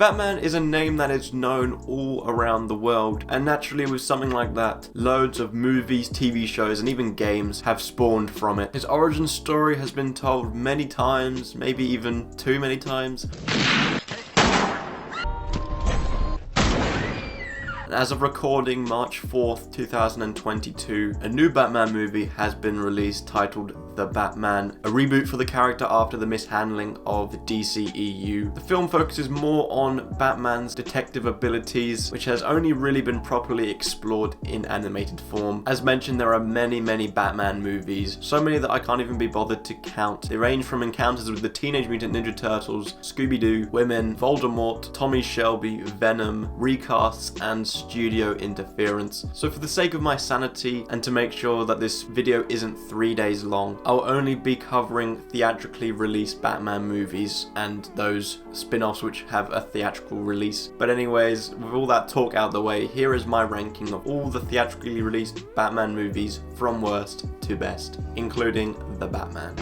Batman is a name that is known all around the world, and naturally with something like that, loads of movies, TV shows, and even games have spawned from it. His origin story has been told many times, maybe even too many times. As of recording March 4th, 2022, a new Batman movie has been released titled The Batman, a reboot for the character after the mishandling of the DCEU. The film focuses more on Batman's detective abilities, which has only really been properly explored in animated form. As mentioned, there are many Batman movies, so many that I can't even be bothered to count. They range from encounters with the Teenage Mutant Ninja Turtles, Scooby-Doo, Women, Voldemort, Tommy Shelby, Venom, recasts, and studio interference. So for the sake of my sanity and to make sure that this video isn't 3 days long, I'll only be covering theatrically released Batman movies and those spin-offs which have a theatrical release. But anyways, with all that talk out the way, here is my ranking of all the theatrically released Batman movies from worst to best, including The Batman.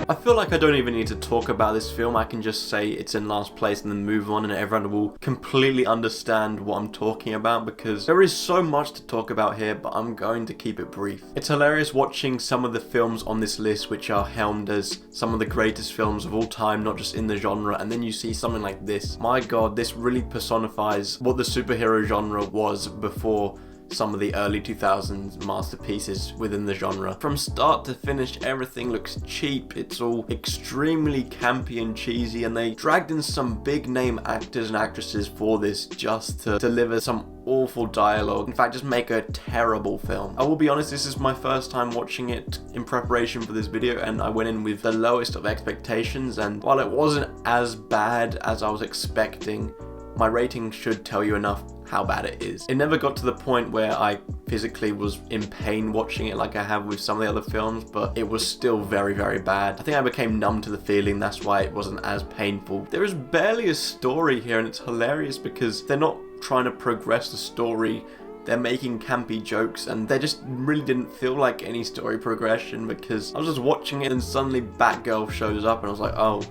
I feel like I don't even need to talk about this film. I can just say it's in last place and then move on, and everyone will completely understand what I'm talking about, because there is so much to talk about here, but I'm going to keep it brief. It's hilarious watching some of the films on this list which are helmed as some of the greatest films of all time, not just in the genre, and then you see something like this. My god, this really personifies what the superhero genre was before some of the early 2000s masterpieces within the genre. From start to finish, everything looks cheap. It's all extremely campy and cheesy, and they dragged in some big name actors and actresses for this just to deliver some awful dialogue. In fact, just make a terrible film. I will be honest, this is my first time watching it in preparation for this video, and I went in with the lowest of expectations, and while it wasn't as bad as I was expecting, my rating should tell you enough how bad it is. It never got to the point where I physically was in pain watching it like I have with some of the other films, but it was still very bad. I think I became numb to the feeling, that's why it wasn't as painful. There is barely a story here, and it's hilarious because they're not trying to progress the story. They're making campy jokes, and there just really didn't feel like any story progression, because I was just watching it and suddenly Batgirl shows up and I was like, oh,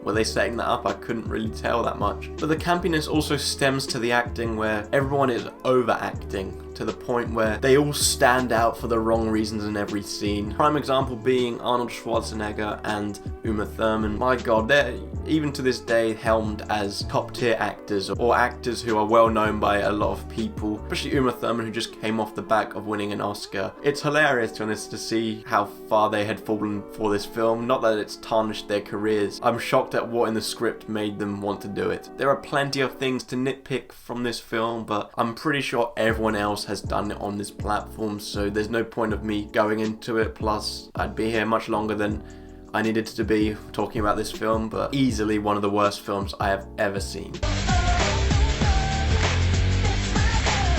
were they setting that up? I couldn't really tell that much. But the campiness also stems to the acting, where everyone is overacting to the point where they all stand out for the wrong reasons in every scene. Prime example being Arnold Schwarzenegger and Uma Thurman. My god, they're even to this day helmed as top tier actors, or actors who are well known by a lot of people, especially Uma Thurman, who just came off the back of winning an Oscar. It's hilarious, to be honest, to see how far they had fallen for this film. Not that it's tarnished their careers. I'm shocked at what in the script made them want to do it. There are plenty of things to nitpick from this film, but I'm pretty sure everyone else has done it on this platform, so there's no point of me going into it. Plus, I'd be here much longer than I needed to be talking about this film, but easily one of the worst films I have ever seen.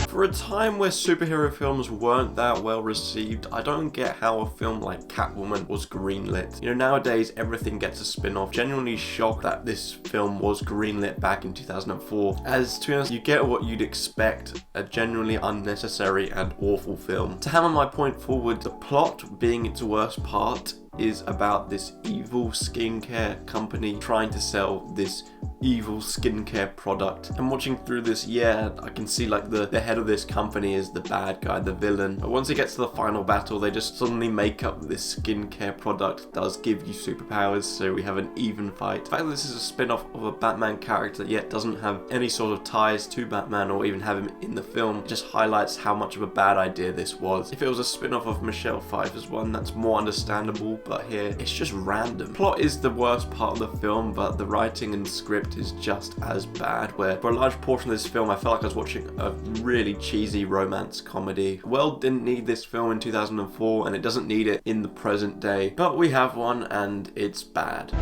For a time where superhero films weren't that well received, I don't get how a film like Catwoman was greenlit. You know, nowadays everything gets a spin-off. Genuinely shocked that this film was greenlit back in 2004. As to be honest, you get what you'd expect, a genuinely unnecessary and awful film. To hammer my point forward, the plot being its worst part is about this evil skincare company trying to sell this evil skincare product. And watching through this, yeah, I can see like the head of this company is the bad guy, the villain. But once it gets to the final battle, they just suddenly make up this skincare product does give you superpowers, so we have an even fight. The fact that this is a spin-off of a Batman character yet doesn't have any sort of ties to Batman or even have him in the film, it just highlights how much of a bad idea this was. If it was a spin-off of Michelle Pfeiffer's one, that's more understandable, but here it's just random. Plot is the worst part of the film, but the writing and script is just as bad, where for a large portion of this film I felt like I was watching a really cheesy romance comedy. The world didn't need this film in 2004, and it doesn't need it in the present day, but we have one and it's bad.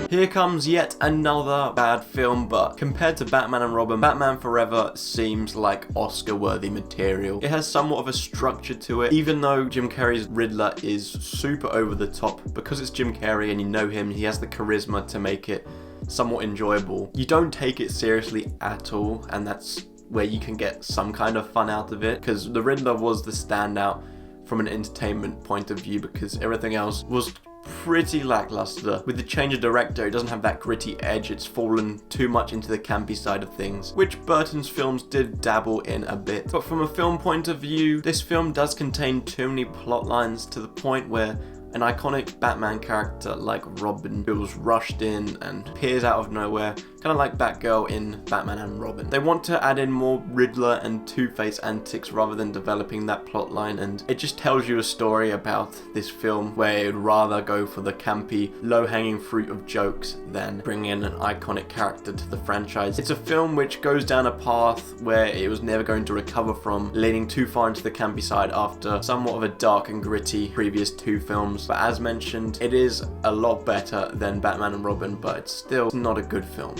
Here comes yet another bad film, but compared to Batman and Robin, Batman Forever seems like Oscar-worthy material. It has somewhat of a structure to it, even though Jim Carrey's Riddler is super over the top. Because it's Jim Carrey and you know him, he has the charisma to make it somewhat enjoyable. You don't take it seriously at all, and that's where you can get some kind of fun out of it, because the Riddler was the standout from an entertainment point of view, because everything else was pretty lackluster. With the change of director, it doesn't have that gritty edge, it's fallen too much into the campy side of things, which Burton's films did dabble in a bit. But from a film point of view, this film does contain too many plot lines to the point where an iconic Batman character like Robin feels rushed in and appears out of nowhere, kind of like Batgirl in Batman and Robin. They want to add in more Riddler and Two-Face antics rather than developing that plot line, and it just tells you a story about this film where it would rather go for the campy, low-hanging fruit of jokes than bring in an iconic character to the franchise. It's a film which goes down a path where it was never going to recover from, leaning too far into the campy side after somewhat of a dark and gritty previous two films. But as mentioned, it is a lot better than Batman and Robin, but it's still not a good film.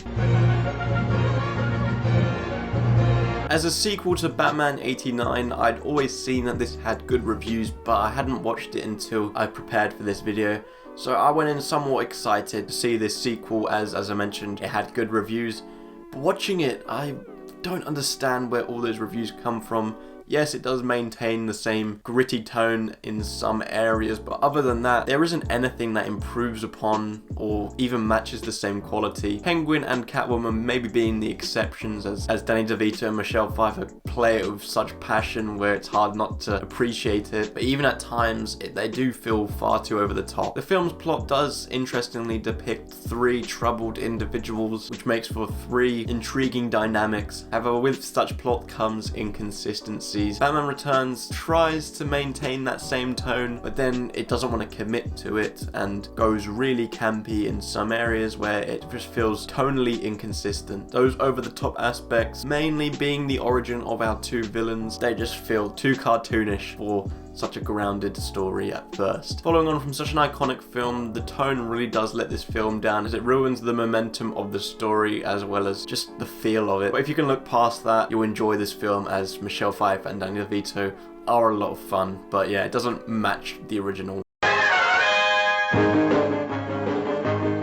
As a sequel to Batman 89, I'd always seen that this had good reviews, but I hadn't watched it until I prepared for this video. So I went in somewhat excited to see this sequel as I mentioned, it had good reviews. But watching it, I don't understand where all those reviews come from. Yes, it does maintain the same gritty tone in some areas, but other than that, there isn't anything that improves upon or even matches the same quality. Penguin and Catwoman maybe being the exceptions, as Danny DeVito and Michelle Pfeiffer play it with such passion where it's hard not to appreciate it, but even at times, they do feel far too over the top. The film's plot does interestingly depict three troubled individuals, which makes for three intriguing dynamics. However, with such plot comes inconsistency. Batman Returns tries to maintain that same tone, but then it doesn't want to commit to it and goes really campy in some areas where it just feels tonally inconsistent. Those over-the-top aspects, mainly being the origin of our two villains, they just feel too cartoonish for such a grounded story at first. Following on from such an iconic film, the tone really does let this film down as it ruins the momentum of the story as well as just the feel of it. But if you can look past that, you'll enjoy this film, as Michelle Pfeiffer and Danny DeVito are a lot of fun. But yeah, it doesn't match the original.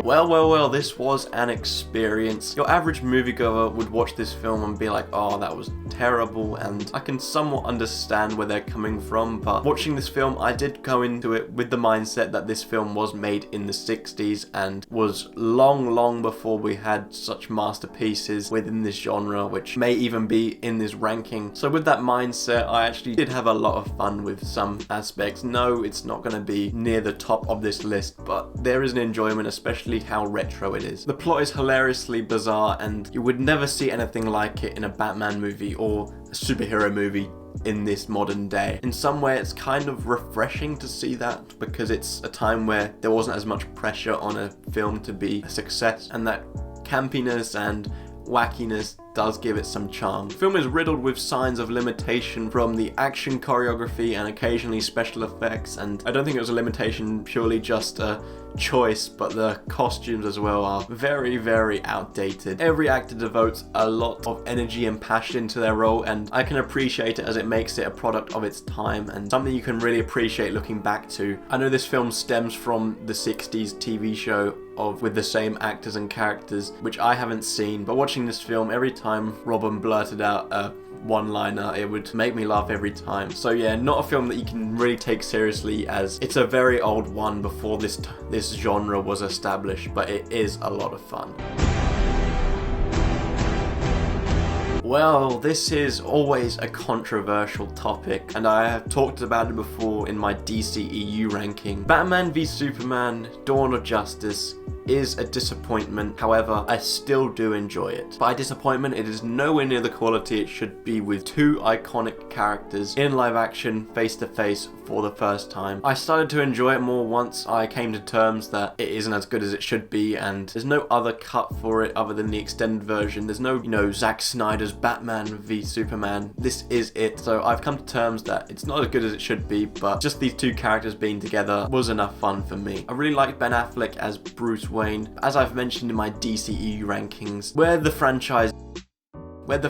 Well, this was an experience. Your average moviegoer would watch this film and be like, oh, that was terrible, and I can somewhat understand where they're coming from, but watching this film, I did go into it with the mindset that this film was made in the 60s and was long before we had such masterpieces within this genre, which may even be in this ranking. So with that mindset, I actually did have a lot of fun with some aspects. No, it's not going to be near the top of this list, but there is an enjoyment, especially how retro it is. The plot is hilariously bizarre, and you would never see anything like it in a Batman movie or a superhero movie in this modern day. In some way, it's kind of refreshing to see that, because it's a time where there wasn't as much pressure on a film to be a success, and that campiness and wackiness does give it some charm. The film is riddled with signs of limitation from the action choreography and occasionally special effects, and I don't think it was a limitation purely just a choice, but the costumes as well are very outdated. Every actor devotes a lot of energy and passion to their role, and I can appreciate it as it makes it a product of its time and something you can really appreciate looking back to. I know this film stems from the 60s TV show with the same actors and characters, which I haven't seen, but watching this film, every time Robin blurted out a one-liner, it would make me laugh every time. So yeah, not a film that you can really take seriously, as it's a very old one before this genre was established, but it is a lot of fun. Well, this is always a controversial topic, and I have talked about it before in my DCEU ranking. Batman v Superman: Dawn of Justice is a disappointment. However, I still do enjoy it. By disappointment, it is nowhere near the quality it should be, with two iconic characters in live action face to face for the first time. I started to enjoy it more once I came to terms that it isn't as good as it should be, and there's no other cut for it other than the extended version. There's no, Zack Snyder's Batman v Superman. This is it. So I've come to terms that it's not as good as it should be, but just these two characters being together was enough fun for me. I really like Ben Affleck as Bruce Wayne. As I've mentioned in my DCEU rankings, where the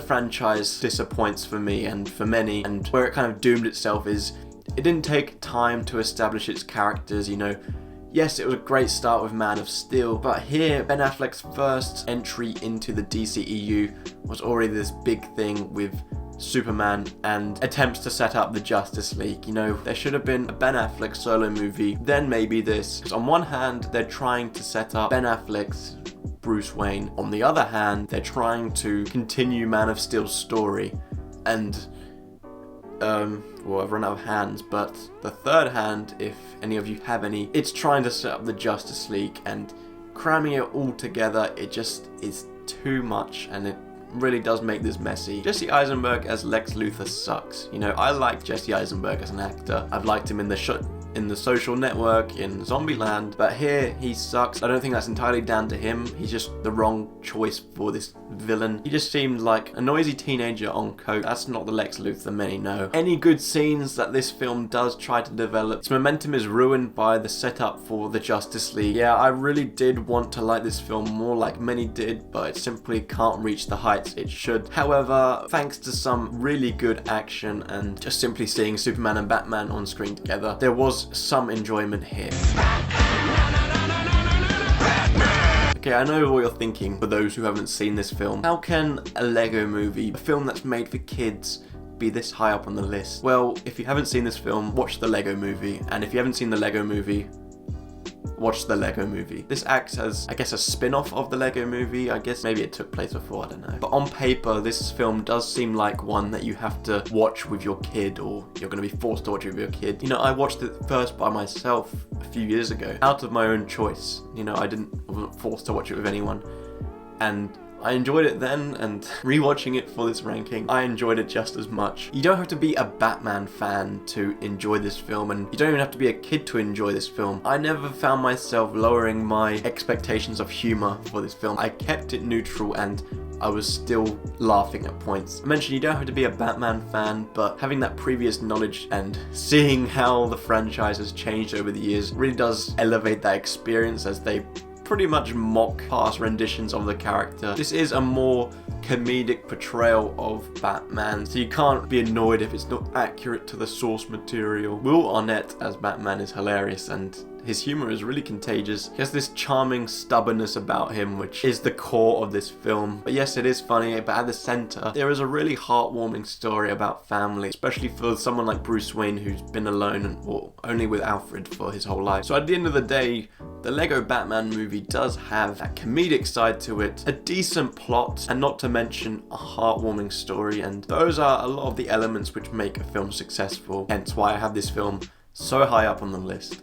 franchise disappoints for me and for many, and where it kind of doomed itself, is it didn't take time to establish its characters. Yes, it was a great start with Man of Steel, but here, Ben Affleck's first entry into the DCEU was already this big thing with Superman and attempts to set up the Justice League. You know, there should have been a Ben Affleck solo movie, then maybe this. Because on one hand, they're trying to set up Ben Affleck's Bruce Wayne. On the other hand, they're trying to continue Man of Steel's story. And, well, I've run out of hands, but the third hand, if any of you have any, it's trying to set up the Justice League, and cramming it all together, it just is too much, and it really does make this messy. Jesse Eisenberg as Lex Luthor sucks. You know, I like Jesse Eisenberg as an actor. I've liked him in The Social Network, in Zombieland, but here he sucks. I don't think that's entirely down to him. He's just the wrong choice for this villain. He just seemed like a noisy teenager on coke. That's not the Lex Luthor many know. Any good scenes that this film does try to develop, its momentum is ruined by the setup for the Justice League. Yeah, I really did want to like this film more, like many did, but it simply can't reach the heights it should. However, thanks to some really good action and just simply seeing Superman and Batman on screen together, there was some enjoyment here. Okay, I know what you're thinking, for those who haven't seen this film. How can a Lego movie, a film that's made for kids, be this high up on the list? Well, if you haven't seen this film, watch the Lego movie. And if you haven't seen the Lego movie, watch the Lego movie. This acts as, I guess, a spin-off of the Lego movie. I guess maybe it took place before, I don't know. But on paper, this film does seem like one that you have to watch with your kid, or you're going to be forced to watch it with your kid. You know, I watched it first by myself a few years ago, out of my own choice. You know, I wasn't forced to watch it with anyone. And I enjoyed it then, and rewatching it for this ranking, I enjoyed it just as much. You don't have to be a Batman fan to enjoy this film, and you don't even have to be a kid to enjoy this film. I never found myself lowering my expectations of humor for this film. I kept it neutral, and I was still laughing at points. I mentioned you don't have to be a Batman fan, but having that previous knowledge and seeing how the franchise has changed over the years really does elevate that experience, as they pretty much mock past renditions of the character. This is a more comedic portrayal of Batman, so you can't be annoyed if it's not accurate to the source material. Will Arnett as Batman is hilarious, and his humor is really contagious. He has this charming stubbornness about him, which is the core of this film. But yes, it is funny, but at the center, there is a really heartwarming story about family, especially for someone like Bruce Wayne, who's been alone and, well, only with Alfred for his whole life. So at the end of the day, the Lego Batman movie does have that comedic side to it, a decent plot, and not to mention a heartwarming story, and those are a lot of the elements which make a film successful, hence why I have this film so high up on the list.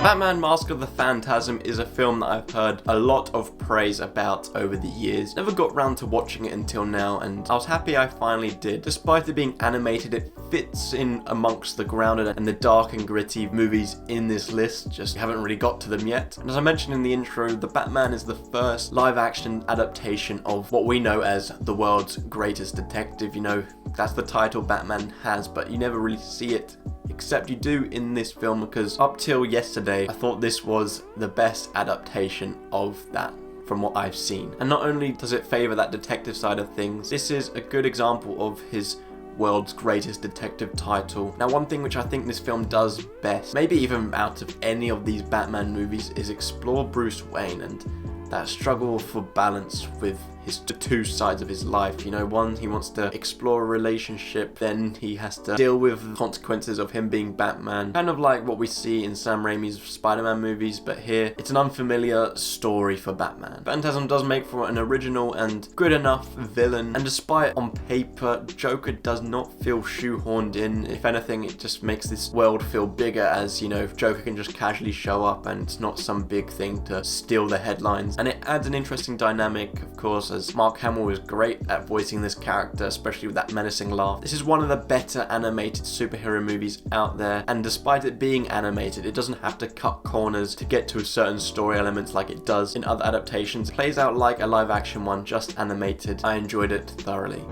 Batman Mask of the Phantasm is a film that I've heard a lot of praise about over the years. Never got round to watching it until now, and I was happy I finally did. Despite it being animated, it fits in amongst the grounded and the dark and gritty movies in this list, just haven't really got to them yet. And as I mentioned in the intro, the Batman is the first live-action adaptation of what we know as the world's greatest detective. You know, that's the title Batman has, but you never really see it, except you do in this film, because up till yesterday, I thought this was the best adaptation of that from what I've seen. And not only does it favour that detective side of things, this is a good example of his world's greatest detective title. Now, one thing which I think this film does best, maybe even out of any of these Batman movies, is explore Bruce Wayne and that struggle for balance with the two sides of his life. You know, one, he wants to explore a relationship, then he has to deal with the consequences of him being Batman. Kind of like what we see in Sam Raimi's Spider-Man movies, but here, it's an unfamiliar story for Batman. Phantasm does make for an original and good enough villain, and despite on paper, Joker does not feel shoehorned in. If anything, it just makes this world feel bigger, as, you know, Joker can just casually show up and it's not some big thing to steal the headlines. And it adds an interesting dynamic, of course, as Mark Hamill is great at voicing this character, especially with that menacing laugh. This is one of the better animated superhero movies out there, and despite it being animated, it doesn't have to cut corners to get to certain story elements like it does in other adaptations. It plays out like a live action one, just animated. I enjoyed it thoroughly.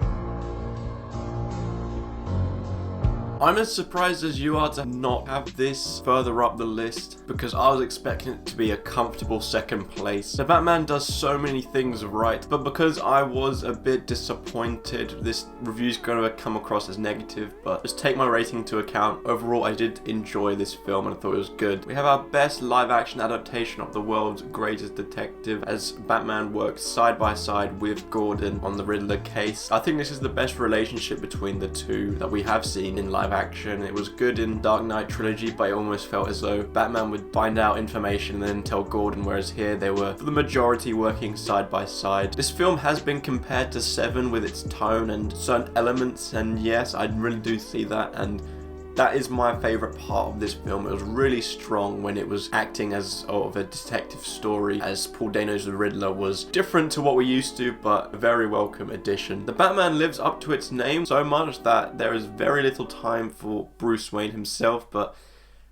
I'm as surprised as you are to not have this further up the list, because I was expecting it to be a comfortable second place. The Batman does so many things right, but because I was a bit disappointed, this review's going to come across as negative, but just take my rating into account. Overall, I did enjoy this film and I thought it was good. We have our best live action adaptation of the world's greatest detective as Batman works side by side with Gordon on the Riddler case. I think this is the best relationship between the two that we have seen in live action. It was good in Dark Knight trilogy, but it almost felt as though Batman would find out information and then tell Gordon, whereas here they were, for the majority, working side by side. This film has been compared to Seven with its tone and certain elements, and yes, I really do see that, and that is my favourite part of this film. It was really strong when it was acting as sort of a detective story, as Paul Dano's The Riddler was different to what we're used to, but a very welcome addition. The Batman lives up to its name so much that there is very little time for Bruce Wayne himself, but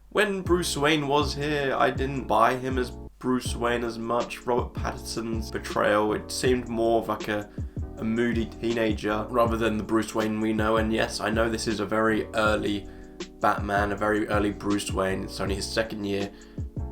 when Bruce Wayne was here, I didn't buy him as Bruce Wayne as much. Robert Pattinson's portrayal, it seemed more of like a moody teenager rather than the Bruce Wayne we know, and yes, I know this is a very early Batman, a very early Bruce Wayne, it's only his second year,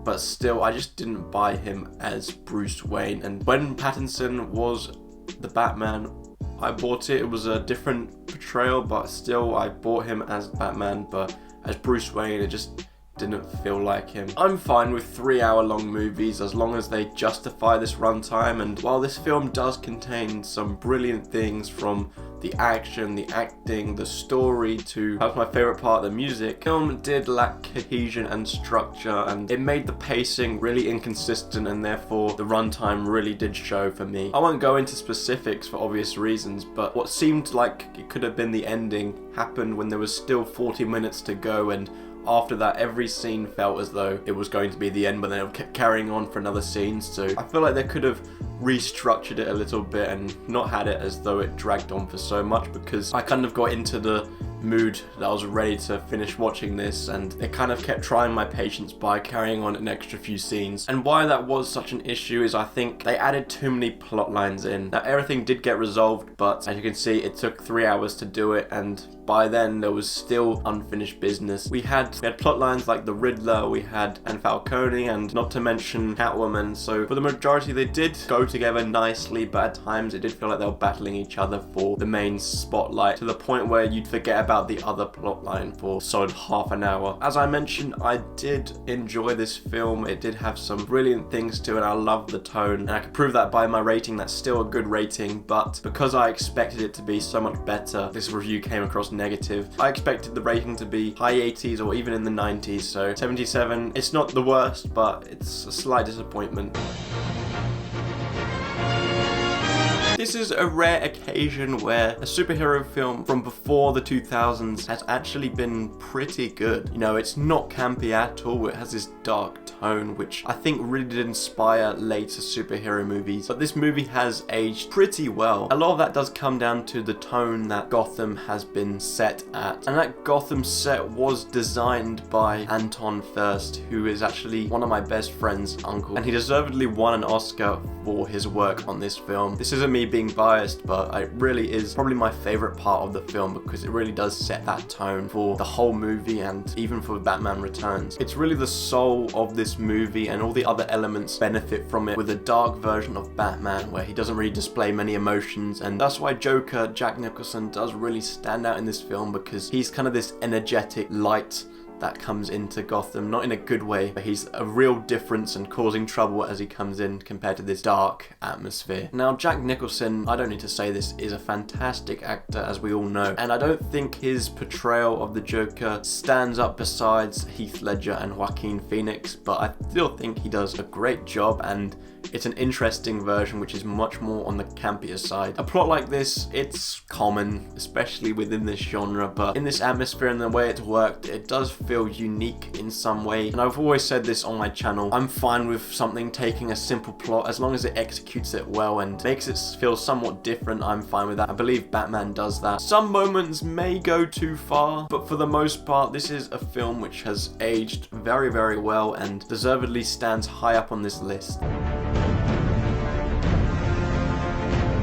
but still I just didn't buy him as Bruce Wayne. And when Pattinson was the Batman, I bought it. It was a different portrayal, but still I bought him as Batman, but as Bruce Wayne it just didn't feel like him. I'm fine with 3-hour-long movies as long as they justify this runtime, and while this film does contain some brilliant things, from the action, the acting, the story, to perhaps my favourite part, the music, the film did lack cohesion and structure, and it made the pacing really inconsistent, and therefore the runtime really did show for me. I won't go into specifics for obvious reasons, but what seemed like it could have been the ending happened when there was still 40 minutes to go, and after that, every scene felt as though it was going to be the end, but then it kept carrying on for another scene. So I feel like they could have restructured it a little bit and not had it as though it dragged on for so much, because I kind of got into the mood that I was ready to finish watching this, and it kind of kept trying my patience by carrying on an extra few scenes. And why that was such an issue is I think they added too many plot lines in. Now everything did get resolved, but as you can see it took 3 hours to do it, and by then there was still unfinished business. We had plot lines like the Riddler, we had and Falcone, and not to mention Catwoman, so for the majority they did go together nicely, but at times it did feel like they were battling each other for the main spotlight, to the point where you'd forget about the other plot line for a solid half an hour. As I mentioned, I did enjoy this film. It did have some brilliant things to it. I love the tone, and I can prove that by my rating. That's still a good rating, but because I expected it to be so much better, this review came across negative. I expected the rating to be high 80s or even in the 90s, so 77. It's not the worst, but it's a slight disappointment. This is a rare occasion where a superhero film from before the 2000s has actually been pretty good. You know, it's not campy at all. It has this dark tone, which I think really did inspire later superhero movies. But this movie has aged pretty well. A lot of that does come down to the tone that Gotham has been set at. And that Gotham set was designed by Anton Furst, who is actually one of my best friend's uncle. And he deservedly won an Oscar for his work on this film. This isn't me being biased, but it really is probably my favorite part of the film, because it really does set that tone for the whole movie and even for Batman Returns. It's really the soul of this movie, and all the other elements benefit from it, with a dark version of Batman where he doesn't really display many emotions, and that's why Joker, Jack Nicholson, does really stand out in this film, because he's kind of this energetic light that comes into Gotham, not in a good way, but he's a real difference and causing trouble as he comes in compared to this dark atmosphere. Now, Jack Nicholson, I don't need to say this, is a fantastic actor, as we all know, and I don't think his portrayal of the Joker stands up besides Heath Ledger and Joaquin Phoenix, but I still think he does a great job, and it's an interesting version which is much more on the campier side. A plot like this, it's common, especially within this genre, but in this atmosphere and the way it's worked, it does feel unique in some way. And I've always said this on my channel, I'm fine with something taking a simple plot as long as it executes it well and makes it feel somewhat different. I'm fine with that. I believe Batman does that. Some moments may go too far, but for the most part, this is a film which has aged very, very well and deservedly stands high up on this list.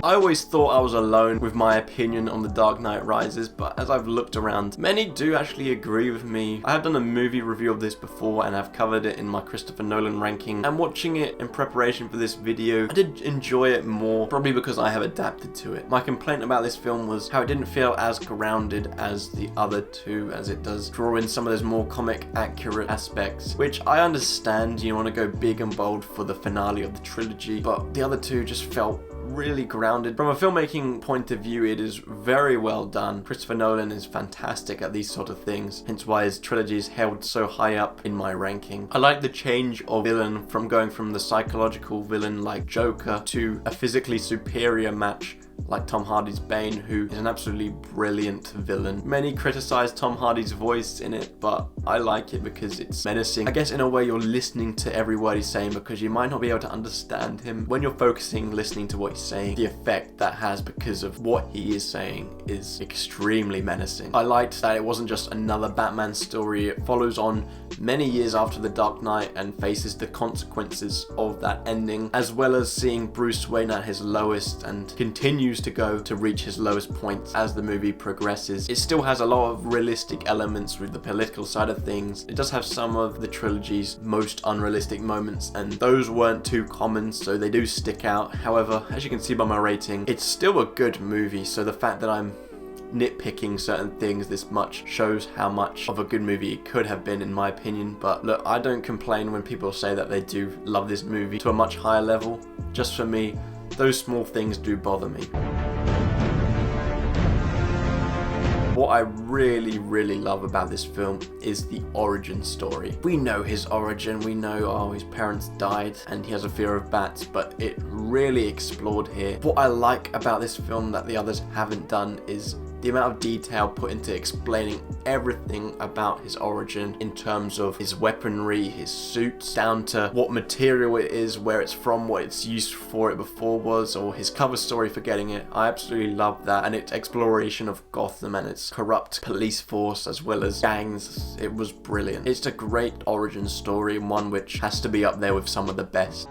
I always thought I was alone with my opinion on The Dark Knight Rises, but as I've looked around, many do actually agree with me. I have done a movie review of this before and I've covered it in my Christopher Nolan ranking, and watching it in preparation for this video, I did enjoy it more, probably because I have adapted to it. My complaint about this film was how it didn't feel as grounded as the other two, as it does draw in some of those more comic accurate aspects, which I understand you want to go big and bold for the finale of the trilogy, but the other two just felt really grounded. From a filmmaking point of view, it is very well done. Christopher Nolan is fantastic at these sort of things, hence why his trilogy is held so high up in my ranking. I like the change of villain from going from the psychological villain like Joker to a physically superior match like Tom Hardy's Bane, who is an absolutely brilliant villain. Many criticize Tom Hardy's voice in it, but I like it because it's menacing. I guess in a way you're listening to every word he's saying because you might not be able to understand him. When you're focusing, listening to what he's saying, the effect that has because of what he is saying is extremely menacing. I liked that it wasn't just another Batman story. It follows on many years after The Dark Knight and faces the consequences of that ending, as well as seeing Bruce Wayne at his lowest and continues to go to reach his lowest points as the movie progresses. It still has a lot of realistic elements with the political side of things. It does have some of the trilogy's most unrealistic moments, and those weren't too common, so they do stick out. However, as you can see by my rating, it's still a good movie, so the fact that I'm nitpicking certain things this much shows how much of a good movie it could have been, in my opinion. But look, I don't complain when people say that they do love this movie to a much higher level. Just for me, those small things do bother me. What I really love about this film is the origin story. We know his origin, we know, oh, his parents died and he has a fear of bats, but it really explored here. What I like about this film that the others haven't done is the amount of detail put into explaining everything about his origin in terms of his weaponry, his suits, down to what material it is, where it's from, what it's used for it before was, or his cover story for getting it. I absolutely love that, and its exploration of Gotham and its corrupt police force as well as gangs. It was brilliant. It's a great origin story, and one which has to be up there with some of the best.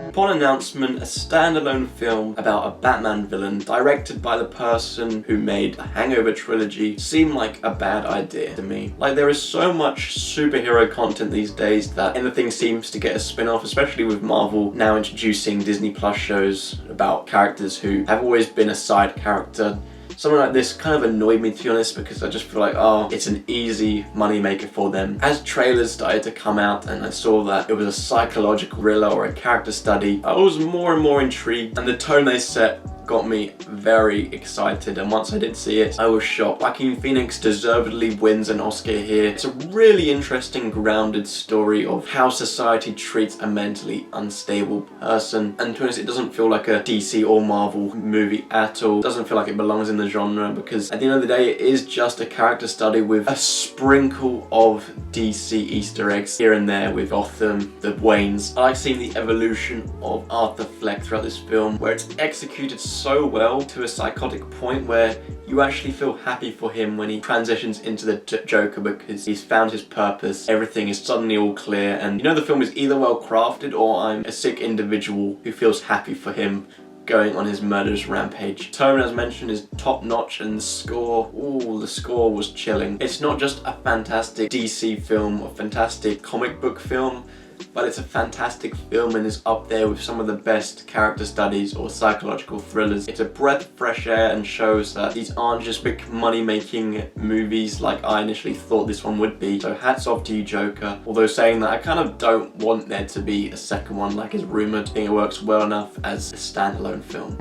Upon announcement, a standalone film about a Batman villain directed by the person who made the Hangover trilogy seemed like a bad idea to me. Like, there is so much superhero content these days that anything seems to get a spin-off, especially with Marvel now introducing Disney Plus shows about characters who have always been a side character. Something like this kind of annoyed me, to be honest, because I just feel like, oh, it's an easy money maker for them. As trailers started to come out and I saw that it was a psychological thriller or a character study, I was more and more intrigued, and the tone they set got me very excited, and once I did see it, I was shocked. Joaquin Phoenix deservedly wins an Oscar here. It's a really interesting, grounded story of how society treats a mentally unstable person, and to be honest, it doesn't feel like a DC or Marvel movie at all. It doesn't feel like it belongs in the genre, because at the end of the day, it is just a character study with a sprinkle of DC Easter eggs here and there with Gotham, the Waynes. I like seeing the evolution of Arthur Fleck throughout this film, where it's executed so well to a psychotic point where you actually feel happy for him when he transitions into the Joker, because he's found his purpose. Everything is suddenly all clear, and you know the film is either well crafted or I'm a sick individual who feels happy for him going on his murderous rampage. Tone, as mentioned, is top notch, and the score was chilling. It's not just a fantastic DC film or fantastic comic book film, but it's a fantastic film and is up there with some of the best character studies or psychological thrillers. It's a breath of fresh air and shows that these aren't just big money-making movies like I initially thought this one would be. So hats off to you, Joker. Although saying that, I kind of don't want there to be a second one like is rumoured. I think it works well enough as a standalone film.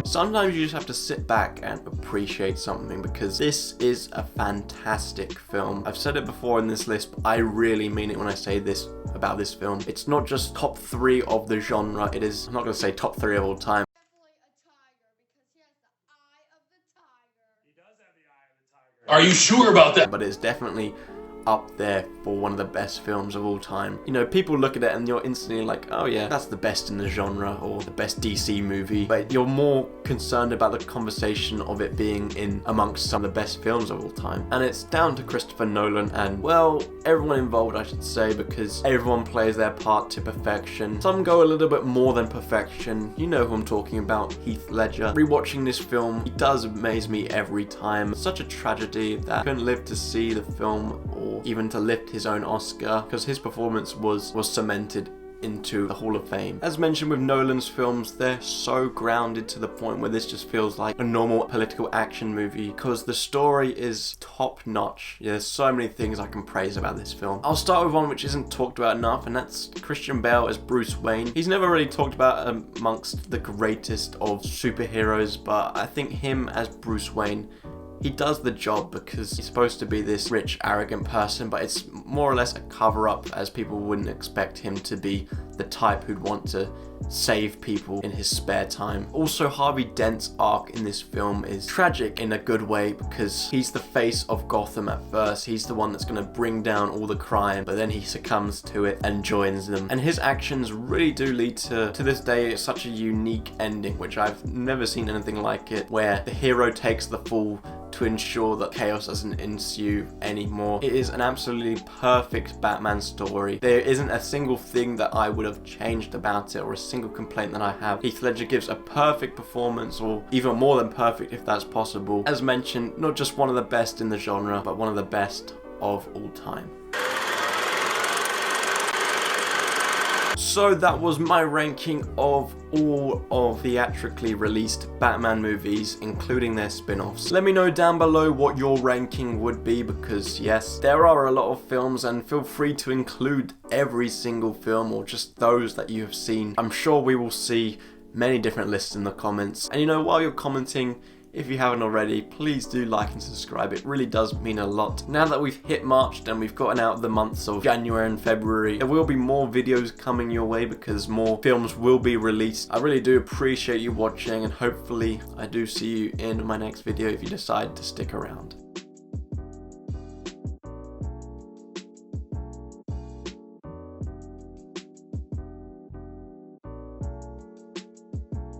Sometimes you just have to sit back and appreciate something, because this is a fantastic film. I've said it before in this list, but I really mean it when I say this about this film. It's not just top 3 of the genre, it is, I'm not going to say top 3 of all time. Are you sure about that? But it's definitely up there for one of the best films of all time. You know, people look at it and you're instantly like, oh yeah, that's the best in the genre or the best DC movie, but you're more concerned about the conversation of it being in amongst some of the best films of all time. And it's down to Christopher Nolan and, well, everyone involved, I should say, because everyone plays their part to perfection. Some go a little bit more than perfection. You know who I'm talking about, Heath Ledger. Rewatching this film, he does amaze me every time. Such a tragedy that I couldn't live to see the film or even to lift his own Oscar, because his performance was cemented into the Hall of Fame. As mentioned with Nolan's films, they're so grounded to the point where this just feels like a normal political action movie because the story is top notch. Yeah, there's so many things I can praise about this film. I'll start with one which isn't talked about enough, and that's Christian Bale as Bruce Wayne. He's never really talked about amongst the greatest of superheroes, but I think him as Bruce Wayne, he does the job because he's supposed to be this rich, arrogant person, but it's more or less a cover-up, as people wouldn't expect him to be the type who'd want to save people in his spare time. Also, Harvey Dent's arc in this film is tragic in a good way because he's the face of Gotham at first. He's the one that's going to bring down all the crime, but then he succumbs to it and joins them. And his actions really do lead to this day, such a unique ending, which I've never seen anything like it, where the hero takes the fall to ensure that chaos doesn't ensue anymore. It is an absolutely perfect Batman story. There isn't a single thing that I would have changed about it or a single complaint that I have. Heath Ledger gives a perfect performance, or even more than perfect if that's possible. As mentioned, not just one of the best in the genre, but one of the best of all time. So that was my ranking of all of theatrically released Batman movies, including their spin-offs. Let me know down below what your ranking would be, because yes, there are a lot of films, and feel free to include every single film or just those that you have seen. I'm sure we will see many different lists in the comments. And you know, while you're commenting, if you haven't already, please do like and subscribe. It really does mean a lot. Now that we've hit March and we've gotten out of the months of January and February, there will be more videos coming your way because more films will be released. I really do appreciate you watching, and hopefully I do see you in my next video if you decide to stick around.